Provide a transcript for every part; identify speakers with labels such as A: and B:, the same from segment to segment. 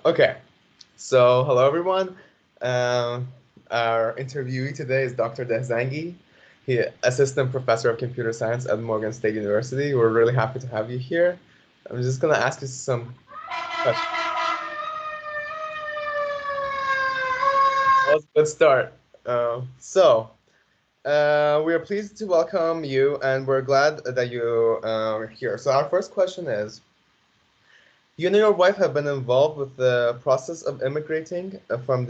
A: Okay, so hello everyone. Um, our interviewee today is Dr. Dehzangi. He Assistant Professor of Computer Science at Morgan State University. We're really happy to have you here. I'm just gonna ask you some questions. That was a good start. We are pleased to welcome you, and we're glad that you are here. So our first question is, you and your wife have been involved with the process of immigrating from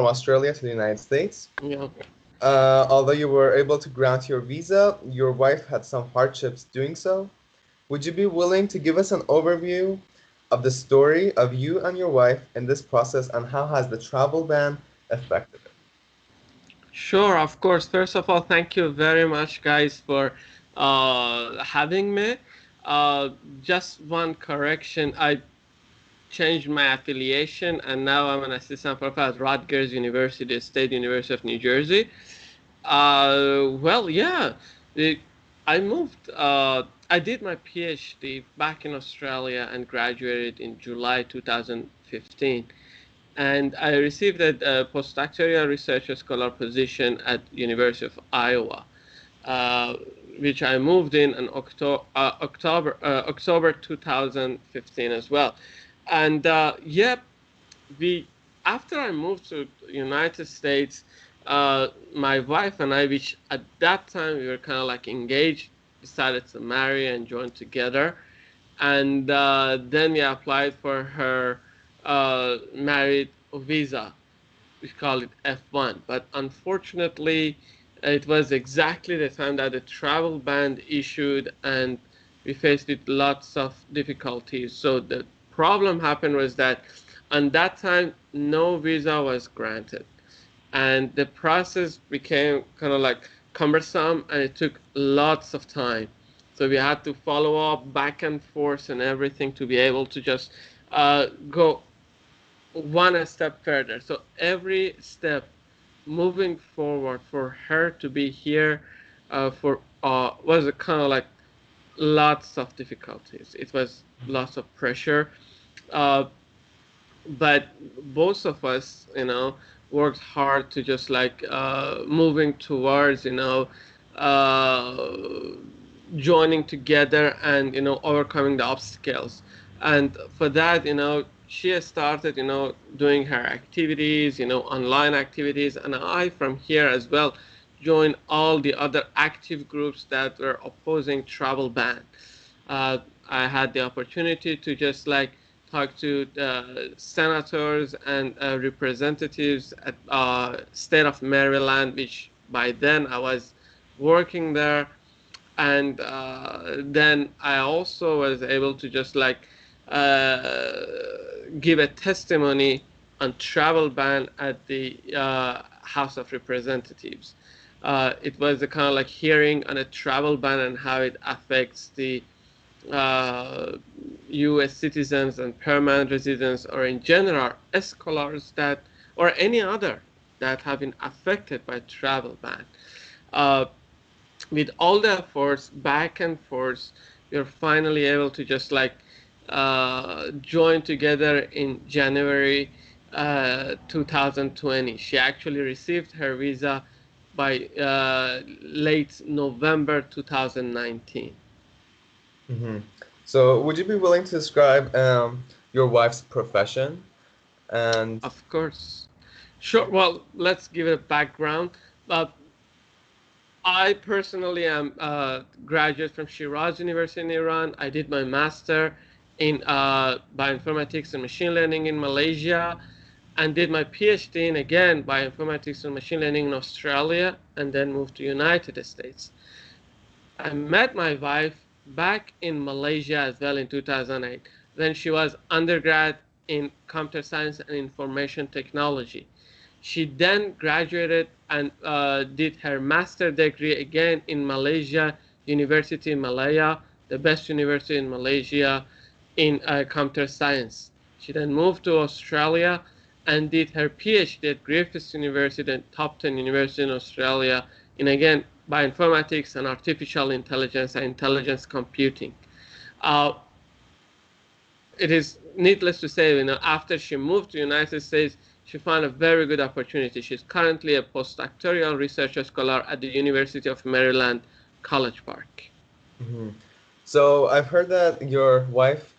A: Australia to the United States.
B: Yeah,
A: Although you were able to grant your visa, your wife had some hardships doing so. Would you be willing to give us an overview of the story of you and your wife in this process, and how has the travel ban affected it?
B: sure, of course. First of all, thank you very much, guys, for having me. Uh, just one correction. I changed my affiliation, and now I'm an assistant professor at Rutgers University, State University of New Jersey. Well, yeah, the, I moved. I did my PhD back in Australia and graduated in July 2015. And I received a postdoctoral research scholar position at University of Iowa, uh, which I moved in October 2015 as well. And yeah, we after I moved to United States, my wife and I, which at that time we were kind of like engaged, decided to marry and join together, and then we applied for her married visa. We call it F1, but unfortunately, it was exactly the time that the travel ban issued, and we faced with lots of difficulties. So the problem happened was that on that time, no visa was granted, and the process became kind of like cumbersome, and it took lots of time. So we had to follow up back and forth and everything to be able to just go one step further. So every step moving forward for her to be here for was a kind of like lots of difficulties. It was lots of pressure. Uh, but both of us, worked hard to just like moving towards, uh, joining together and overcoming the obstacles. And for that, she has started, doing her activities, online activities, and I from here as well joined all the other active groups that were opposing travel ban. uh, I had the opportunity to just like talk to senators and representatives at state of Maryland, which by then I was working there, and then I also was able to just like uh, give a testimony on travel ban at the House of Representatives. It was a kind of like hearing on a travel ban and how it affects the uh, U.S. citizens and permanent residents, or in general scholars that, or any other that have been affected by travel ban. Uh, with all the efforts back and forth, we are finally able to just like join together in January 2020. She actually received her visa by late November 2019.
A: Hmm. So, would you be willing to describe your wife's profession and
B: Of course. Sure. Well, let's give it a background. Uh, I personally am a graduate from Shiraz University in Iran. I did my master in bioinformatics and machine learning in Malaysia, and did my PhD in again bioinformatics and machine learning in Australia, and then moved to United States. I met my wife back in Malaysia as well in 2008 when she was undergrad in computer science and information technology. She then graduated and did her master degree again in Malaysia, University Malaya, the best university in Malaysia in computer science. She then moved to Australia and did her PhD at Griffith University, the top 10 university in Australia, in again bioinformatics and artificial intelligence and intelligence computing. Uh, it is needless to say, after she moved to the United States, she found a very good opportunity. She's currently a postdoctoral research scholar at the University of Maryland, College Park.
A: Hmm. So I've heard that your wife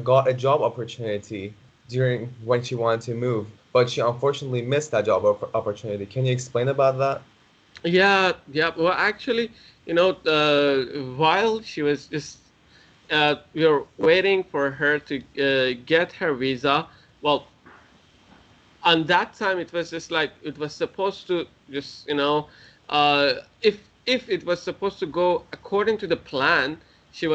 A: got a job opportunity during when she wanted to move, but she unfortunately missed that job opportunity. Can you explain about that?
B: Yeah, yeah. Well, actually, while she was just we were waiting for her to get her visa. Well, on that time it was just like it was supposed to just if it was supposed to go according to the plan, she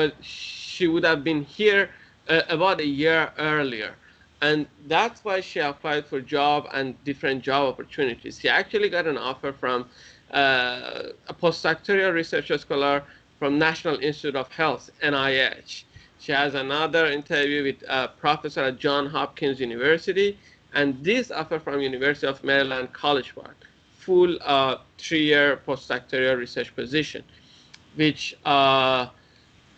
B: would have been here about a year earlier, and that's why she applied for job and different job opportunities. She actually got an offer from a postdoctoral research scholar from National Institute of Health, NIH. She has another interview with a professor at John Hopkins University, and this offer from University of Maryland College Park, full 3-year postdoctoral research position, which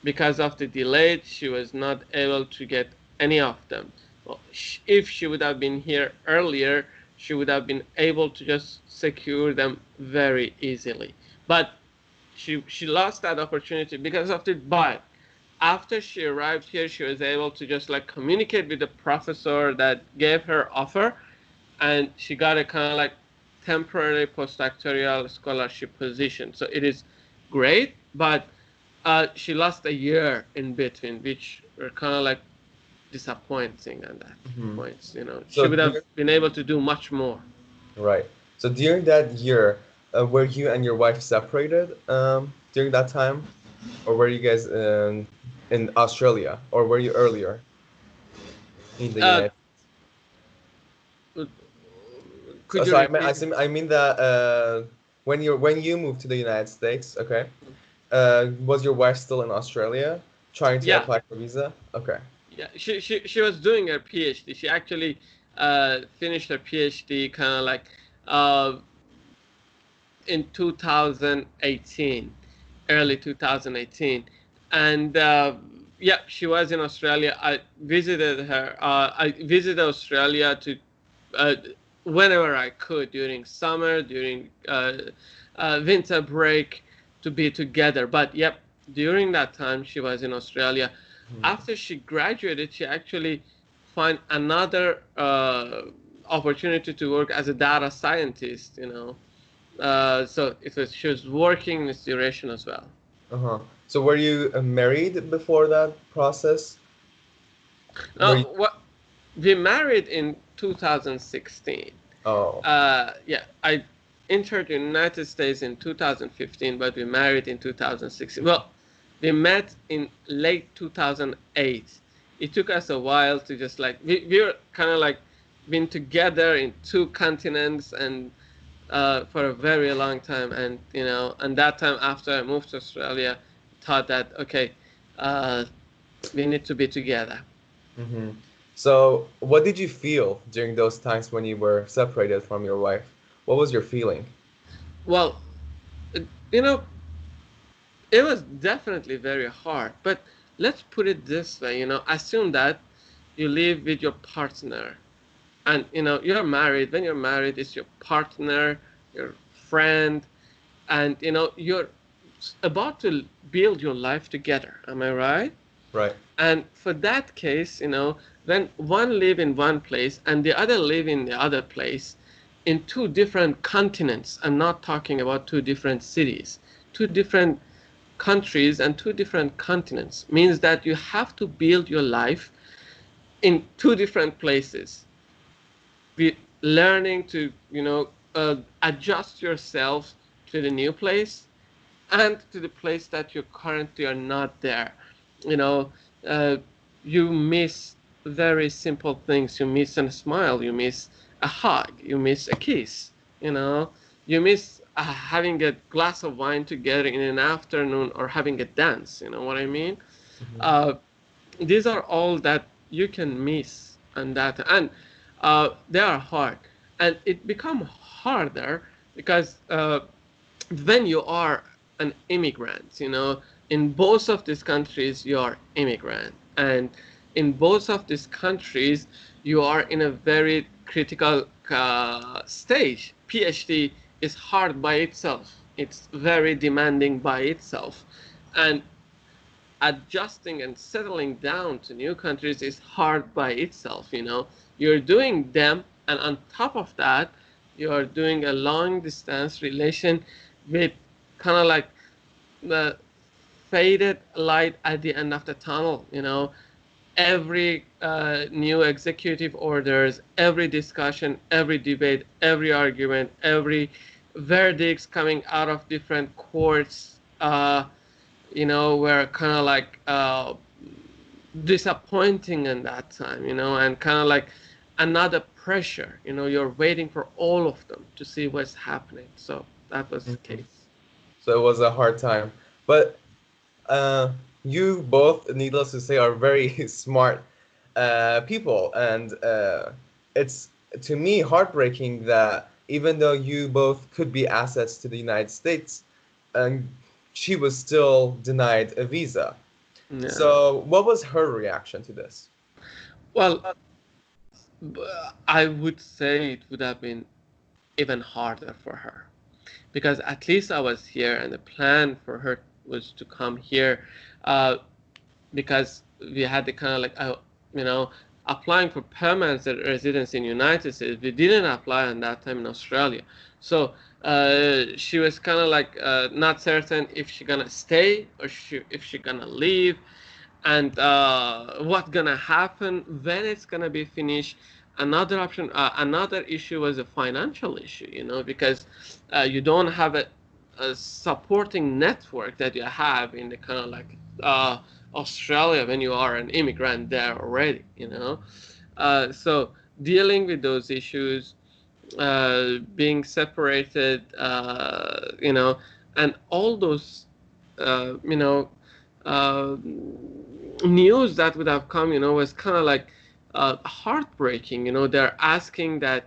B: because of the delay, she was not able to get any of them. Well, if she would have been here earlier, she would have been able to just secure them very easily. But she lost that opportunity because of it. But after she arrived here, she was able to just like communicate with the professor that gave her offer, and she got a kind of like temporary postdoctoral scholarship position. So it is great, but she lost a year in between, which were kind of like disappointing at that
A: Hmm.
B: point. She
A: So
B: would have
A: during,
B: been able to do much more.
A: right. So during that year, were you and your wife separated during that time, or were you guys in Australia, or were you earlier in the
B: Uh,
A: United?
B: could you
A: So
B: repeat?
A: I mean that when you moved to the United States, okay, was your wife still in Australia trying to
B: Yeah,
A: apply for visa? Okay.
B: yeah. She was doing her PhD. She actually finished her PhD kind of like uh, in 2018, early 2018, and yeah, she was in Australia. I visited her. I visited Australia to uh, whenever I could during summer, during winter break, to be together. But yep, during that time she was in Australia.
A: Hmm.
B: After she graduated, she actually found another opportunity to work as a data scientist. So she was working in this duration as well.
A: Uh-huh. So were you married before that process? Were you?
B: What we married in 2016.
A: Oh.
B: Yeah, I entered the United States in 2015, but we married in 2016. Well, we met in late 2008. It took us a while to just like we were kind of like been together in two continents and for a very long time, and that time after I moved to Australia, thought that okay, uh, we need to be together.
A: Hmm. So what did you feel during those times when you were separated from your wife? What was your feeling?
B: Well, you know, it was definitely very hard, but let's put it this way, assume that you live with your partner, and you're married. When you're married, it's your partner, your friend, and you're about to build your life together. Am I right?
A: Right.
B: And for that case, when one live in one place and the other live in the other place, in two different continents, I'm not talking about two different cities, two different countries and two different continents, means that you have to build your life in two different places. Be learning to, adjust yourself to the new place and to the place that you currently are not there. You know, uh, you miss very simple things. You miss a smile. You miss a hug. You miss a kiss. You miss having a glass of wine together in an afternoon or having a dance. You know what I mean?
A: Hmm.
B: Uh, these are all that you can miss and they are hard, and it become harder because when you are an immigrant, in both of these countries you are immigrant, and in both of these countries, you are in a very critical stage. PhD is hard by itself. It's very demanding by itself. And adjusting and settling down to new countries is hard by itself. You're doing them, and on top of that, you're doing a long distance relation with kind of like the faded light at the end of the tunnel. Every new executive orders, every discussion, every debate, every argument, every verdicts coming out of different courts, were kind of like disappointing in that time, and kind of like another pressure. You're waiting for all of them to see what's happening. So that was the
A: Mhm.
B: case.
A: So it was a hard time. But uh, you both, needless to say, are very smart people, and it's to me heartbreaking that even though you both could be assets to the United States, and she was still denied a visa.
B: Yeah.
A: So, what was her reaction to this?
B: Well, I would say it would have been even harder for her, because at least I was here, and the plan for her was to come here, uh, because we had the kind of like, you know, applying for permanent residence in United States. We didn't apply on that time in Australia, so she was kind of like not certain if she gonna stay or if she gonna leave, and what's gonna happen when it's gonna be finished. Another option, another issue was a financial issue, because you don't have a supporting network that you have in the kind of like Australia when you are an immigrant there already, so dealing with those issues, being separated, and all those, you know, uh, news that would have come, was kind of like heartbreaking. They're asking that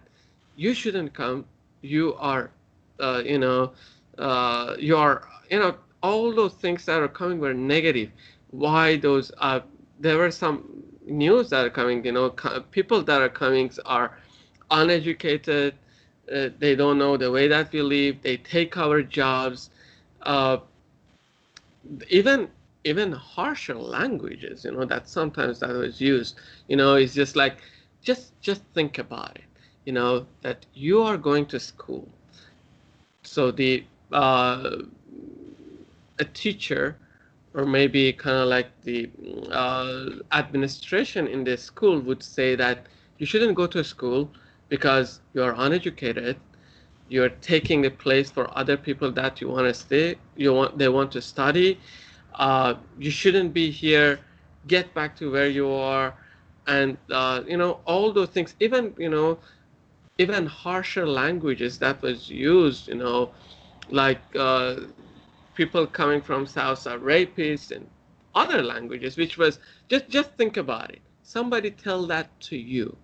B: you shouldn't come. You are, you know, you are, all those things that are coming were negative. Why those? There were some news that are coming. People that are coming are uneducated. They don't know the way that we live. They take our jobs. Uh, even even harsher languages, that sometimes that was used. It's just like, just think about it. That you are going to school. So the uh, a teacher, or maybe kind of like the administration in the school would say that you shouldn't go to school because you are uneducated. You're taking a place for other people that you want to stay. They want to study. You shouldn't be here. Get back to where you are, and all those things. Even harsher languages that was used. Like people coming from South are rapists, and other languages, which was, just think about it. Somebody tell that to you,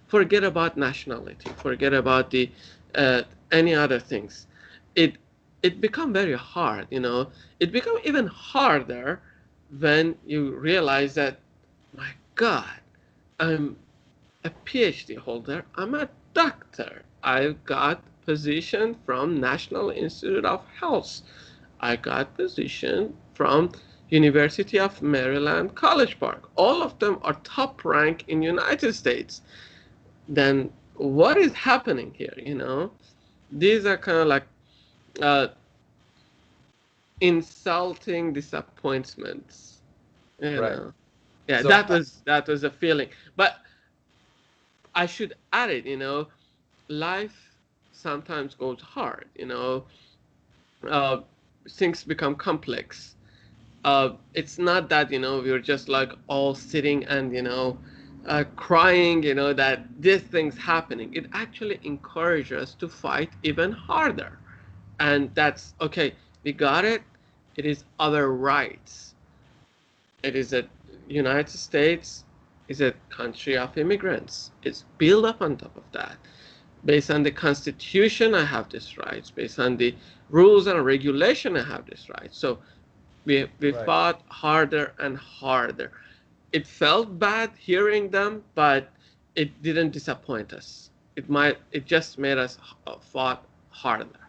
B: forget about nationality, forget about the uh, any other things. It it become very hard, It become even harder when you realize that, my God, I'm a PhD holder. I'm a doctor. I've got position from National Institute of Health. I got position from University of Maryland, College Park. All of them are top rank in United States. Then what is happening here? These are kind of like uh, insulting disappointments. You
A: Right.
B: know, yeah,
A: So,
B: that was a feeling. But I should add it. Life sometimes goes hard. Uh, things become complex. It's not that we're just like all sitting and crying, that this thing's happening. It actually encourages us to fight even harder, and that's okay. We got it. It is our rights. It is a United States is a country of immigrants. It's built up on top of that. Based on the Constitution, I have this rights. Based on the rules and regulation, I have this right. So we
A: right.
B: fought harder and harder. it felt bad hearing them, but it didn't disappoint us. It just made us fought harder.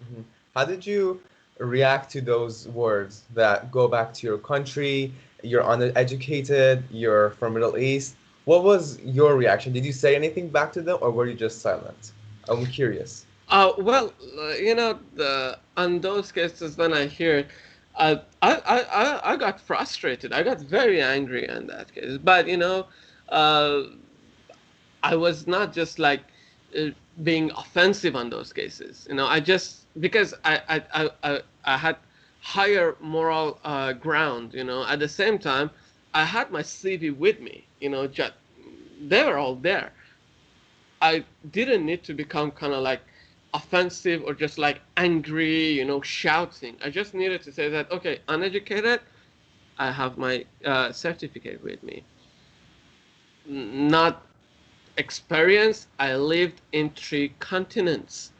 A: Mhm. How did you react to those words that go back to your country, you're uneducated, you're from Middle East? What was your reaction? Did you say anything back to them or were you just silent? I'm curious.
B: Well, on those cases when I hear it, I got frustrated. I got very angry on that case. But uh, I was not just like uh, being offensive on those cases. I just because I had higher moral ground. At the same time, I had my CV with me. Just they were all there. I didn't need to become kind of like offensive or just like angry, shouting. I just needed to say that, okay, uneducated, I have my certificate with me. Not experienced, I lived in 3 continents.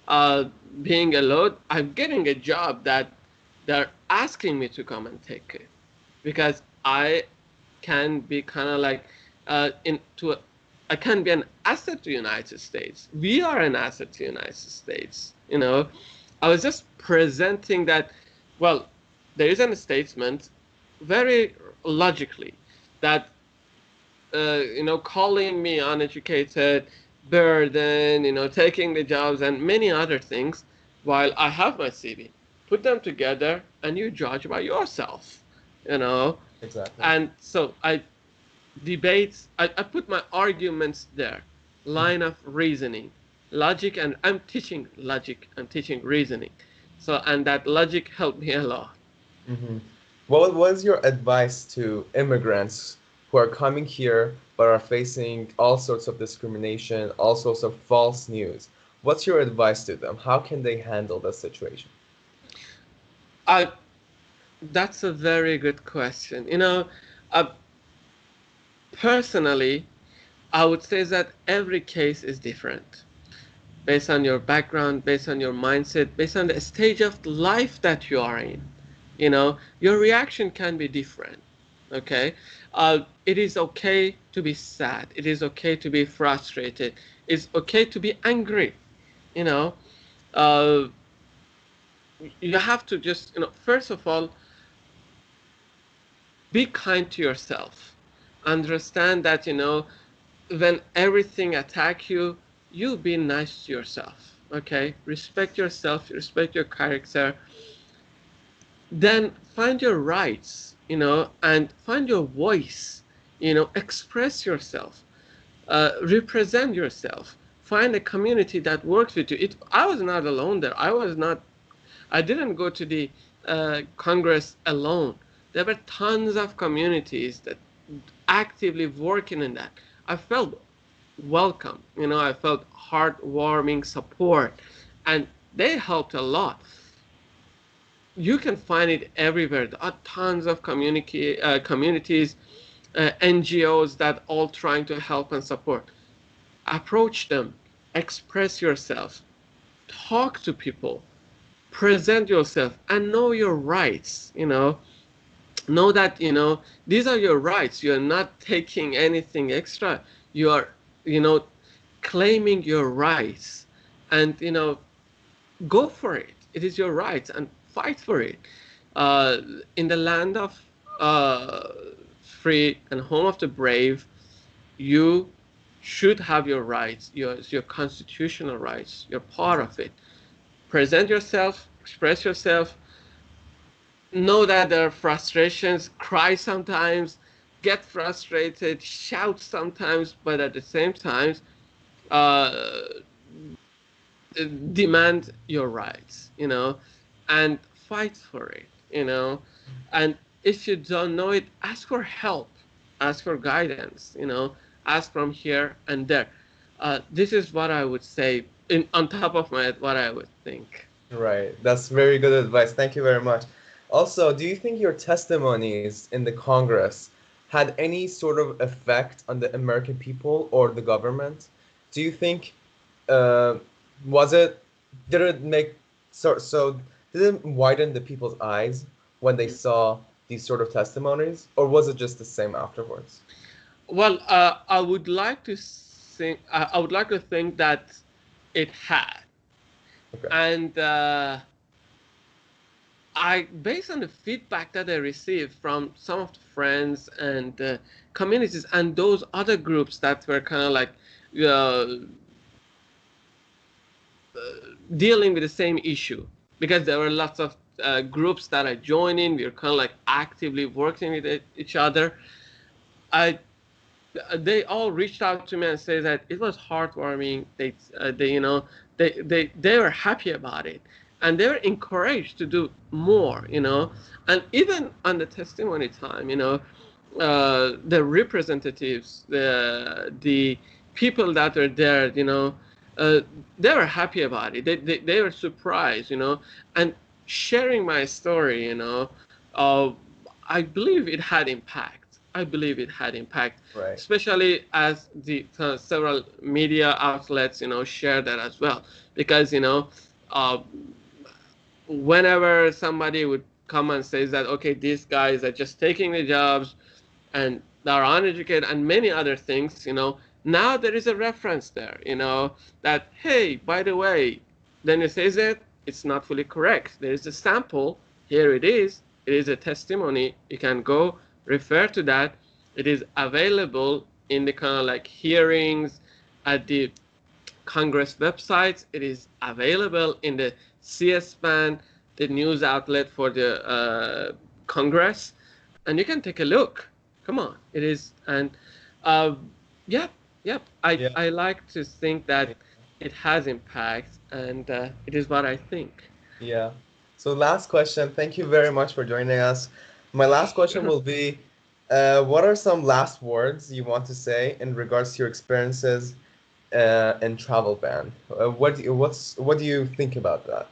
B: Uh, Being alone, I'm getting a job that they're asking me to come and take it because I can be kind of like into I can be an asset to United States. We are an asset to United States. I was just presenting that. Well, there is a statement very logically that calling me uneducated, burden, taking the jobs and many other things, while I have my CV. Put them together and you judge by yourself, you know.
A: Exactly.
B: And so I put my arguments there, line of reasoning, logic, and I'm teaching logic, I'm teaching reasoning. So, and that logic helped me a lot.
A: Hmm. What was your advice to immigrants who are coming here but are facing all sorts of discrimination, all sorts of false news? What's your advice to them? How can they handle the situation?
B: I That's a very good question. Uh, Personally, I would say that every case is different based on your background, based on your mindset, based on the stage of life that you are in. Your reaction can be different. Okay. It is okay to be sad. It is okay to be frustrated. It's okay to be angry. You know, uh, you have to just, first of all, be kind to yourself. Understand that, when everything attack you, you be nice to yourself. Okay? Respect yourself, respect your character. Then find your rights, and find your voice. Express yourself. Represent yourself. Find a community that works with you. I was not alone there. I didn't go to the Congress alone. There were tons of communities that actively working in that. I felt welcome. I felt heartwarming support, and they helped a lot. You can find it everywhere. There are tons of communities, NGOs that all trying to help and support. Approach them, express yourself, talk to people, present yourself, and know your rights. Know that these are your rights. You are not taking anything extra. You are you know claiming your rights, and go for it. It is your rights, and fight for it. uh, in the land of uh, free and home of the brave, you should have your rights, your constitutional rights. You're part of it. Present yourself, express yourself. Know that there are frustrations, cry sometimes, get frustrated, shout sometimes, but at the same time, uh, demand your rights, and fight for it, And if you don't know it, ask for help, ask for guidance, ask from here and there. This is what I would say on top of my head, what I would think.
A: Right. That's very good advice. Thank you very much. Also, do you think your testimonies in the Congress had any sort of effect on the American people or the government? Do you think uh, was it did it make so did it widen the people's eyes when they saw these sort of testimonies, or was it just the same afterwards?
B: Well, I would like to think. I would like to think that it had,
A: Okay.
B: and based on the feedback that I received from some of the friends and communities and those other groups that were kind of like uh, dealing with the same issue, because there were lots of groups that I joined in. We were kind of like actively working with each other. I They all reached out to me and said that it was heartwarming. They were happy about it, and they were encouraged to do more. And even on the testimony time, the representatives, the people that were there, uh, they were happy about it. They were surprised, and sharing my story, uh, I believe it had impact. I believe it had impact,
A: Right.
B: especially as the several media outlets, share that as well. Because, uh, whenever somebody would come and says that, okay, these guys are just taking the jobs and they're uneducated and many other things, now there is a reference there, that, hey, by the way, then it says it's not fully correct. There is a sample. Here it is. It is a testimony. You can go refer to that. It is available in the kind of like hearings at the Congress websites. It is available in the C-SPAN, the news outlet for the Congress, and you can take a look. Come on, it is, and uh, yep, yep. I
A: Yeah.
B: I like to think that it has impact, and it is what I think.
A: Yeah. So last question. Thank you very much for joining us. My last question will be, what are some last words you want to say in regards to your experiences in travel ban? What do you think about that?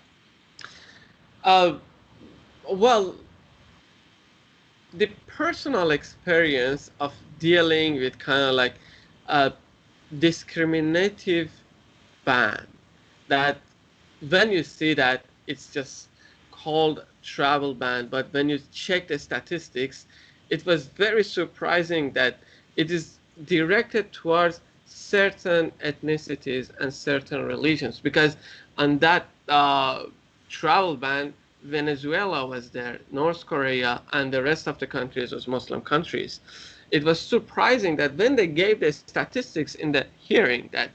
B: Uh, well, the personal experience of dealing with kind of like a discriminative ban, that when you see that it's just called travel ban, but when you check the statistics, it was very surprising that it is directed towards certain ethnicities and certain religions, because on that travel ban, Venezuela was there, North Korea, and the rest of the countries was Muslim countries. It was surprising that when they gave the statistics in the hearing, that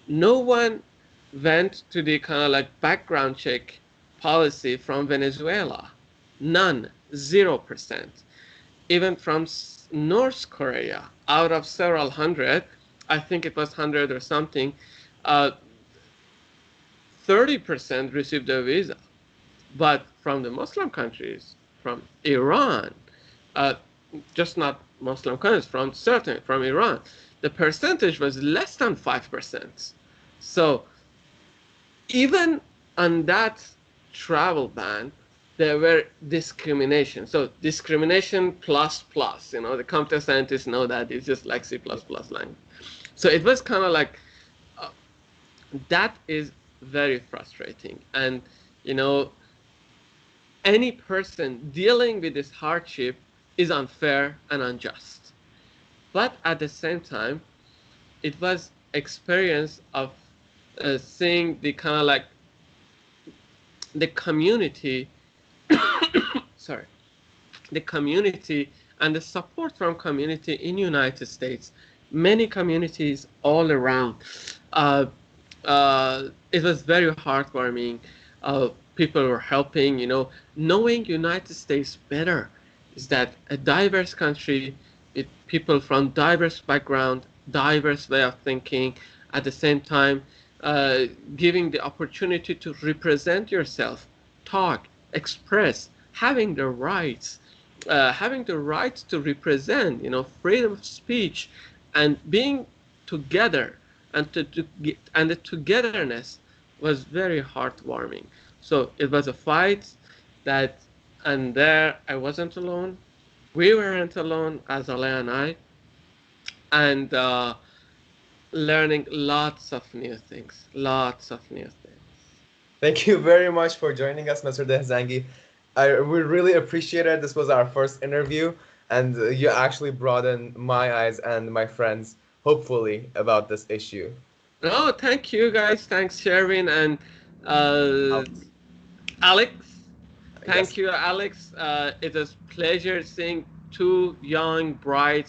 B: no one went to the kind of like background check policy from Venezuela. None, 0%. Even from North Korea, out of several hundred, I think it was 100 or something, uh, 30% received a visa. But from the Muslim countries, from Iran, uh, just not Muslim countries, from Iran, the percentage was less than 5%. So even on that travel ban, there were discrimination. So discrimination plus plus, the computer scientists know that it's just like C++ language. So it was kind of like uh, that is very frustrating. And you know, any person dealing with this hardship is unfair and unjust. But at the same time, it was experience of seeing the kind of like the community sorry, the community and the support from community in United States, many communities all around. Uh, it was very heartwarming. People were helping, knowing United States better is that a diverse country with people from diverse background, diverse way of thinking, at the same time, uh, giving the opportunity to represent yourself, talk, express, having the rights to represent, freedom of speech, and being together, and the togetherness was very heartwarming. So it was a fight that, and there I wasn't alone. We weren't alone, as Ale and I, and learning lots of new things, lots of new things.
A: Thank you very much for joining us, Mr. Dehzangi. we really appreciate it. This was our first interview, and you actually broadened my eyes and my friends, hopefully, about this issue.
B: No, thank you guys. Thanks, Sherwin and uh,
A: Alex.
B: Alex.
A: Yes.
B: Thank you, Alex. It is pleasure seeing two young, bright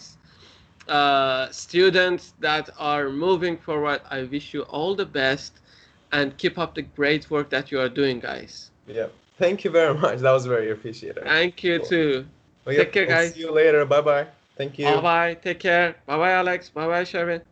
B: students that are moving forward. I wish you all the best and keep up the great work that you are doing, guys.
A: Yeah. Thank you very much. That was very appreciated.
B: Thank you
A: Cool.
B: too.
A: Well,
B: Take
A: yep.
B: care,
A: We'll see
B: guys.
A: you later. Bye bye. Thank
B: Bye
A: you.
B: bye. Take care. Bye bye, Alex. Bye bye, Sherwin.